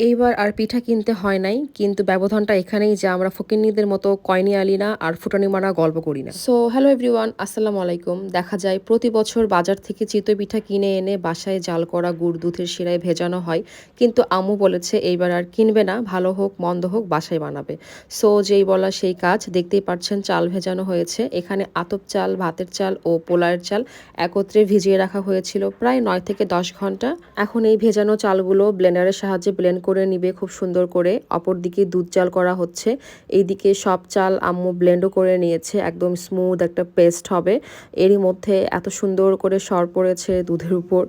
এইবার আর পিঠা কিনতে হয় নাই, কিন্তু ব্যবধানটা এখানেই যে আমরা ফকিন্নিদের মতো কয়নি আলি না আর ফুটানি মারা গল্প করি না। সো হ্যালো এভরিওয়ান, আসসালামু আলাইকুম। দেখা যায় প্রতি বছর বাজার থেকে চিতই পিঠা কিনে এনে বাসায় জাল করা গুড় দুধের শিরায় ভেজানো হয়, কিন্তু আম্মু বলেছে এইবার আর কিনবে না, ভালো হোক মন্দ হোক বাসায় বানাবে। সো যেই বলা সেই কাজ, দেখতেই পাচ্ছেন চাল ভেজানো হয়েছে। এখানে আতপ চাল, ভাতের চাল ও পোলাওয়ের চাল একত্রে ভিজিয়ে রাখা হয়েছিল প্রায় 9 থেকে 10 ঘন্টা। এখন এই ভেজানো চালগুলো ব্লেন্ডারের সাহায্যে ব্লেন্ড করে নিবে খুব সুন্দর করে। অপরদিকে দুধ চাল করা হচ্ছে। এইদিকে সব চাল আম্মু ব্লেন্ডও করে নিয়েছে, একদম স্মুথ একটা পেস্ট হবে। এরই মধ্যে এত সুন্দর করে সর পড়েছে দুধের উপর,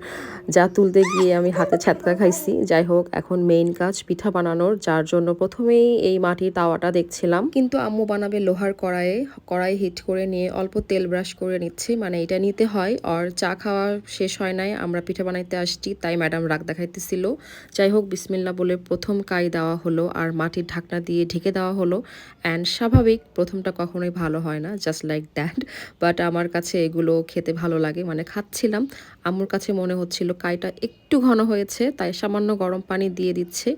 যা তুলতে গিয়ে আমি হাতে ছ্যাঁতকা খাইছি। যাই হোক, এখন মেইন কাজ পিঠা বানানোর, যার জন্য প্রথমেই এই মাটির তাওয়াটা দেখছিলাম, কিন্তু আম্মু বানাবে লোহার কড়াইয়ে। কড়াই হিট করে নিয়ে অল্প তেল ব্রাশ করে নিচ্ছি, মানে এটা নিতে হয়। আর চা খাওয়া শেষ হয় নাই, আমরা পিঠা বানাইতে আসছি, তাই ম্যাডাম রাগ দেখাইতেছিল। যাই হোক, বিসমিল্লা বলে প্রথম কাই দেওয়া হলো আর মাটির ঢাকনা দিয়ে ঢেকে দেওয়া হলো। অ্যান্ড স্বাভাবিক প্রথমটা কখনোই ভালো হয় না, জাস্ট লাইক দ্যাট। বাট আমার কাছে এগুলো খেতে ভালো লাগে, মানে খাচ্ছিলাম, আম্মুর কাছে মনে হচ্ছিল কাইটা একটু ঘন হয়েছে, তাই সামান্য গরম পানি দিয়ে দিচ্ছে।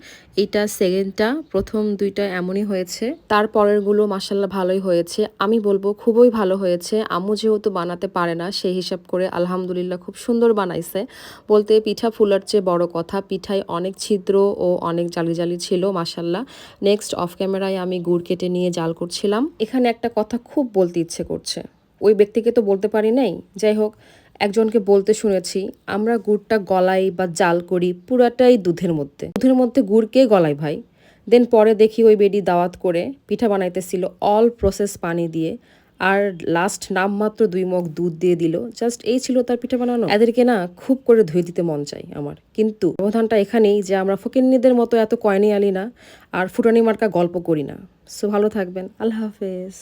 এইটা সেকেন্ডটা, প্রথম দুইটা এমনই হয়েছে, তারপরেরগুলো মাসাল্লাহ ভালোই হয়েছে। আমি বলবো খুবই ভালো হয়েছে। আম্মু যেহেতু বানাতে পারে না, সেই হিসাব করে আলহামদুলিল্লাহ খুব সুন্দর বানাইছে। বলতে পিঠা ফুলার চেয়ে বড় কথা, পিঠায় অনেক ছিদ্র ও অনেক জালি জালি ছিল মাসাল্লাহ। নেক্সট অফ ক্যামেরায় আমি গুড় কেটে নিয়ে জাল করছিলাম। এখানে একটা কথা খুব বলতে ইচ্ছে করছে, ওই ব্যক্তিকে তো বলতে পারি নাই। যাই হোক, একজনকে বলতে শুনেছি, আমরা গুড়টা গলাই বা জাল করি পুরাটাই দুধের মধ্যে। দুধের মধ্যে গুড় কে গলায় ভাই? দেন পরে দেখি ওই বেডি দাওয়াত করে পিঠা বানাইতেছিল অল প্রসেস পানি দিয়ে, আর লাস্ট নামমাত্র 2 মগ দুধ দিয়ে দিল। জাস্ট এই ছিল তার পিঠা বানানো। এদেরকে না খুব করে ধুয়ে দিতে মন চাই আমার, কিন্তু ব্যবধানটা এখানেই যে আমরা ফকিন্নিদের মতো এত কয়নি আলি না আর ফুটানি মার্কা গল্প করি না। সো ভালো থাকবেন, আল্লাহ হাফেজ।